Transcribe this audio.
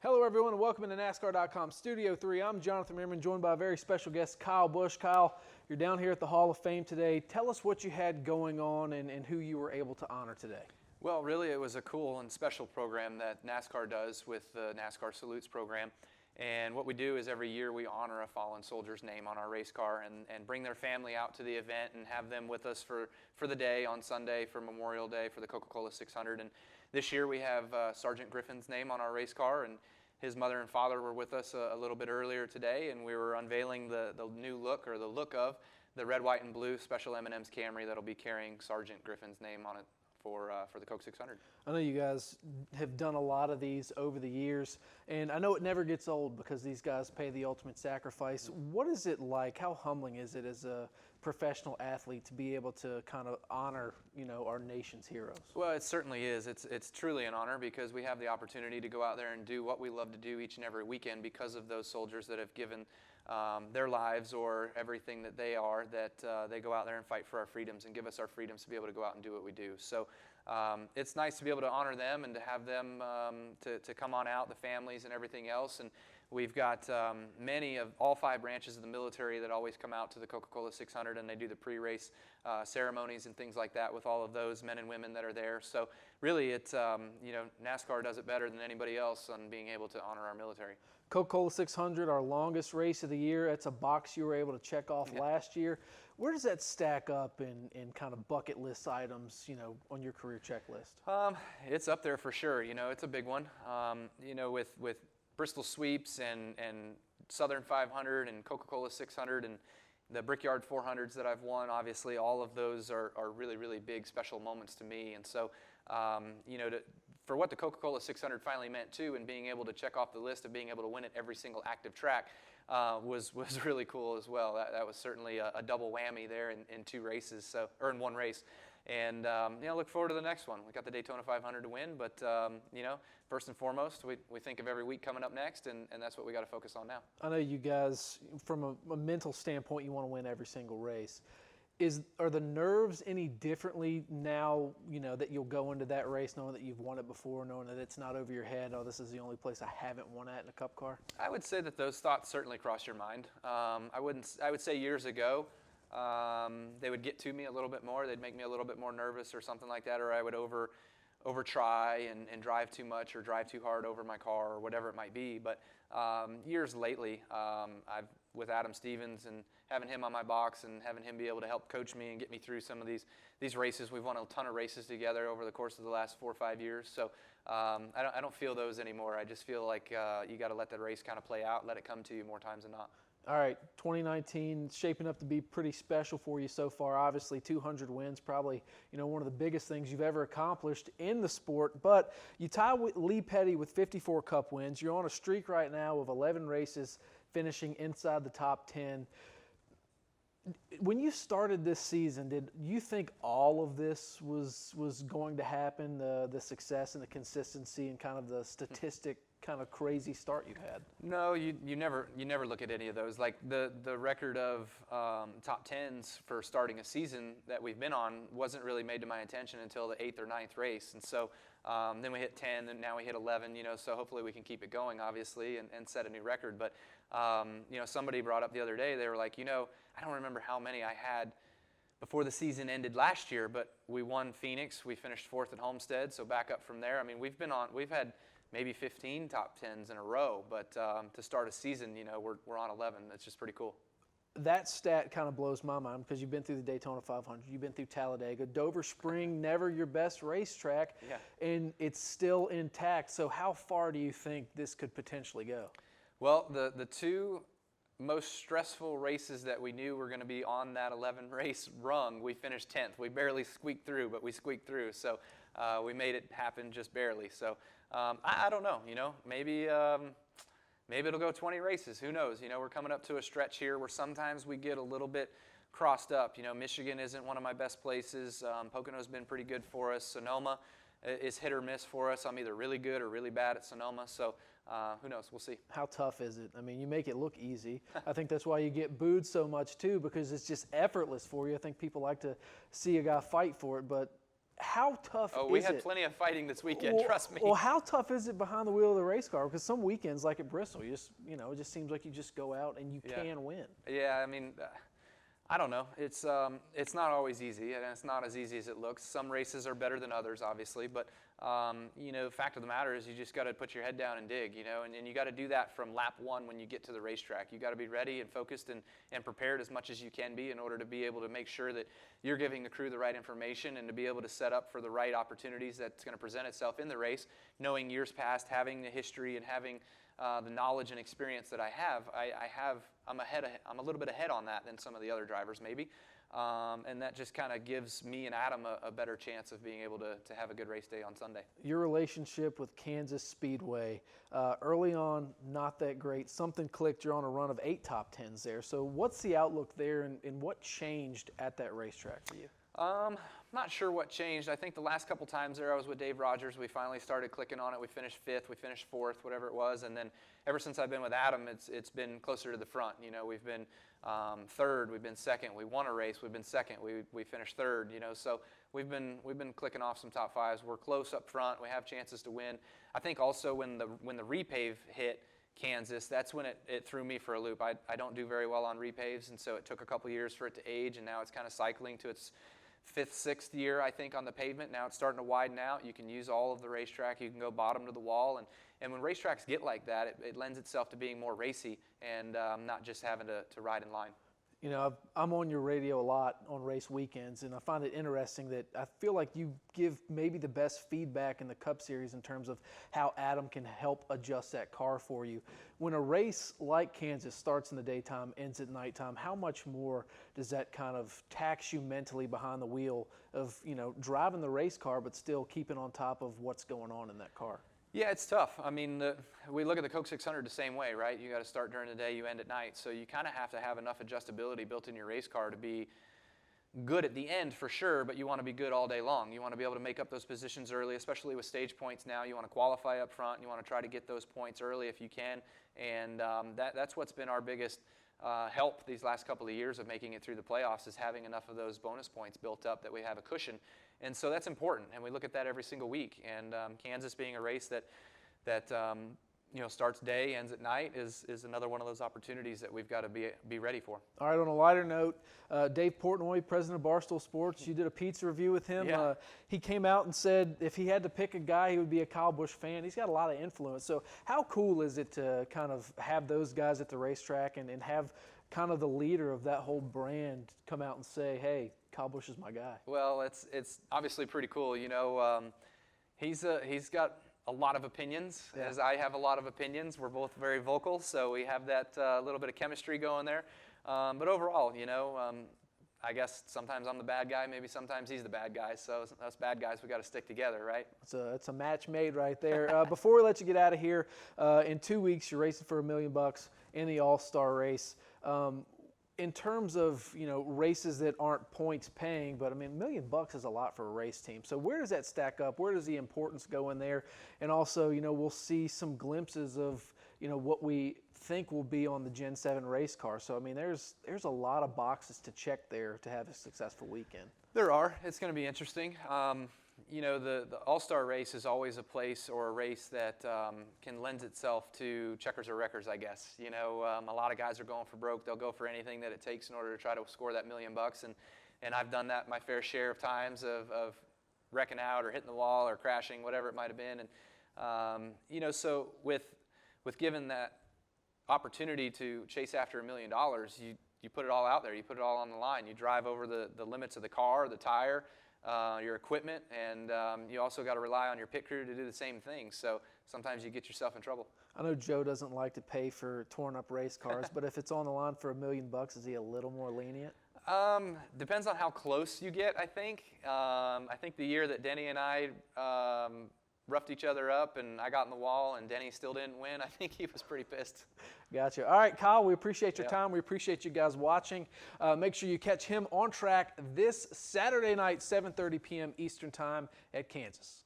Hello everyone and welcome to NASCAR.com Studio 3. I'm Jonathan Merryman, joined by a very special guest, Kyle Busch. Kyle, you're down here at the Hall of Fame today. Tell us what you had going on and who you were able to honor today. Well, really it was a cool and special program that NASCAR does with the NASCAR Salutes program. And what we do is every year we honor a fallen soldier's name on our race car and bring their family out to the event and have them with us for the day on Sunday for Memorial Day for the Coca-Cola 600. And this year we have Sergeant Griffin's name on our race car, and his mother and father were with us a little bit earlier today, and we were unveiling the new look, or the look of, the red, white, and blue special M&M's Camry that'll be carrying Sergeant Griffin's name on it for the Coke 600. I know you guys have done a lot of these over the years, and I know it never gets old because these guys pay the ultimate sacrifice. What is it like? How humbling is it as a professional athlete to be able to kind of honor, our nation's heroes? Well, it certainly is. It's truly an honor because we have the opportunity to go out there and do what we love to do each and every weekend because of those soldiers that have given their lives or everything that they are, that they go out there and fight for our freedoms and give us our freedoms to be able to go out and do what we do. So it's nice to be able to honor them and to have them to come on out, the families and everything else. And we've got many of all 5 branches of the military that always come out to the Coca-Cola 600, and they do the pre-race ceremonies and things like that with all of those men and women that are there. So really, it's NASCAR does it better than anybody else on being able to honor our military. Coca-Cola 600, our longest race of the year. It's a box you were able to check off last year. Where does that stack up in kind of bucket list items, on your career checklist? It's up there for sure. It's a big one. With Bristol Sweeps and Southern 500 and Coca-Cola 600 and the Brickyard 400s that I've won, obviously all of those are really, really big special moments to me. And so, for what the Coca-Cola 600 finally meant too, and being able to check off the list of being able to win at every single active track was really cool as well. That was certainly a double whammy there in 2 races, or in 1 race. And look forward to the next one. We got the Daytona 500 to win, but first and foremost, we think of every week coming up next, and that's what we got to focus on now. I know you guys, from a mental standpoint, you want to win every single race. Are the nerves any differently now, that you'll go into that race knowing that you've won it before, knowing that it's not over your head, oh, this is the only place I haven't won at in a Cup car? I would say that those thoughts certainly cross your mind. I would say years ago, they would get to me a little bit more. They'd make me a little bit more nervous or something like that, or I would over try and drive too much or drive too hard over my car or whatever it might be. But years lately, with Adam Stevens and having him on my box and having him be able to help coach me and get me through some of these races. We've won a ton of races together over the course of the last 4 or 5 years. So I don't feel those anymore. I just feel like you got to let the race kind of play out, let it come to you more times than not. All right, 2019 shaping up to be pretty special for you so far. Obviously, 200 wins, probably one of the biggest things you've ever accomplished in the sport. But you tie with Lee Petty with 54 Cup wins. You're on a streak right now of 11 races, finishing inside the top 10. When you started this season, did you think all of this was going to happen? The success and the consistency and kind of the statistic kind of crazy start you had? No, you never look at any of those. Like the record of top 10s for starting a season that we've been on wasn't really made to my attention until the 8th or 9th race. And so then we hit 10, and now we hit 11, so hopefully we can keep it going, obviously, and set a new record. But, somebody brought up the other day, they were like, I don't remember how many I had before the season ended last year, but we won Phoenix. We finished 4th at Homestead, so back up from there. I mean, we've had maybe 15 top 10s in a row, but to start a season, we're on 11. That's just pretty cool. That stat kind of blows my mind because you've been through the Daytona 500, you've been through Talladega, Dover Spring, never your best racetrack, and it's still intact. So how far do you think this could potentially go? Well, the 2 most stressful races that we knew were going to be on that 11 race rung, we finished 10th. We barely squeaked through, but we squeaked through. So we made it happen just barely. So I don't know, maybe it'll go 20 races. Who knows? We're coming up to a stretch here where sometimes we get a little bit crossed up. Michigan isn't one of my best places. Pocono's been pretty good for us. Sonoma is hit or miss for us. I'm either really good or really bad at Sonoma. So who knows? We'll see. How tough is it? I mean, you make it look easy. I think that's why you get booed so much too, because it's just effortless for you. I think people like to see a guy fight for it, but how tough is it? Oh, we had plenty of fighting this weekend, trust me. Well, how tough is it behind the wheel of the race car? Because some weekends, like at Bristol, it just seems like you just go out and you can win. Yeah, I mean, I don't know. It's not always easy, and it's not as easy as it looks. Some races are better than others, obviously, but fact of the matter is you just got to put your head down and dig, and you got to do that from lap 1 when you get to the racetrack. You got to be ready and focused and prepared as much as you can be in order to be able to make sure that you're giving the crew the right information and to be able to set up for the right opportunities that's going to present itself in the race, knowing years past, having the history and having the knowledge and experience that I have. I'm a little bit ahead on that than some of the other drivers maybe. And that just kind of gives me and Adam a better chance of being able to have a good race day on Sunday. Your relationship with Kansas Speedway, early on, not that great. Something clicked. You're on a run of 8 top 10s there. So what's the outlook there, and what changed at that racetrack for you? Not sure what changed. I think the last couple times there I was with Dave Rogers, we finally started clicking on it. We finished 5th, we finished 4th, whatever it was. And then ever since I've been with Adam, it's been closer to the front. We've been 3rd, we've been 2nd. We won a race, we've been 2nd. We finished 3rd. So we've been clicking off some top 5s. We're close up front. We have chances to win. I think also when the repave hit Kansas, that's when it threw me for a loop. I don't do very well on repaves, and so it took a couple years for it to age, and now it's kind of cycling to its 5th, 6th year, I think, on the pavement. Now it's starting to widen out. You can use all of the racetrack. You can go bottom to the wall. And when racetracks get like that, it lends itself to being more racy and not just having to ride in line. I'm on your radio a lot on race weekends, and I find it interesting that I feel like you give maybe the best feedback in the Cup Series in terms of how Adam can help adjust that car for you. When a race like Kansas starts in the daytime, ends at nighttime, how much more does that kind of tax you mentally behind the wheel of, driving the race car but still keeping on top of what's going on in that car? Yeah, it's tough. I mean, we look at the Coke 600 the same way, right? You got to start during the day, you end at night. So you kind of have to have enough adjustability built in your race car to be good at the end for sure, but you want to be good all day long. You want to be able to make up those positions early, especially with stage points now. You want to qualify up front. You want to try to get those points early if you can. And that's what's been our biggest help these last couple of years of making it through the playoffs, is having enough of those bonus points built up that we have a cushion. And so that's important, and we look at that every single week. And Kansas being a race that starts day, ends at night, is another one of those opportunities that we've got to be ready for. All right, on a lighter note, Dave Portnoy, president of Barstool Sports, you did a pizza review with him. Yeah. He came out and said if he had to pick a guy, he would be a Kyle Busch fan. He's got a lot of influence. So how cool is it to kind of have those guys at the racetrack and have kind of the leader of that whole brand come out and say, hey, Kyle Busch is my guy? Well, it's obviously pretty cool. He's got a lot of opinions, as I have a lot of opinions. We're both very vocal, so we have that little bit of chemistry going there. But overall, I guess sometimes I'm the bad guy, maybe sometimes he's the bad guy. So us bad guys, we got to stick together, right? It's a match made right there. Before we let you get out of here, in 2 weeks you're racing for $1 million in the AllStar Race. In terms of races that aren't points paying, but I mean $1 million is a lot for a race team. So where does that stack up? Where does the importance go in there? And also, we'll see some glimpses of what we think will be on the Gen 7 race car. So I mean, there's a lot of boxes to check there to have a successful weekend. There are. It's going to be interesting. The All-Star Race is always a place or a race that can lend itself to checkers or wreckers, I guess. A lot of guys are going for broke. They'll go for anything that it takes in order to try to score that $1 million. And I've done that my fair share of times of wrecking out or hitting the wall or crashing, whatever it might have been. And, so with given that opportunity to chase after $1 million, you put it all out there. You put it all on the line. You drive over the limits of the car, the tire, your equipment, and you also got to rely on your pit crew to do the same thing. So sometimes you get yourself in trouble. I know Joe doesn't like to pay for torn up race cars, but if it's on the line for $1 million, is he a little more lenient? Depends on how close you get, I think. I think the year that Denny and I roughed each other up and I got in the wall and Denny still didn't win, I think he was pretty pissed. Gotcha. All right, Kyle, we appreciate your time. We appreciate you guys watching. Make sure you catch him on track this Saturday night, 7:30 p.m. Eastern Time at Kansas.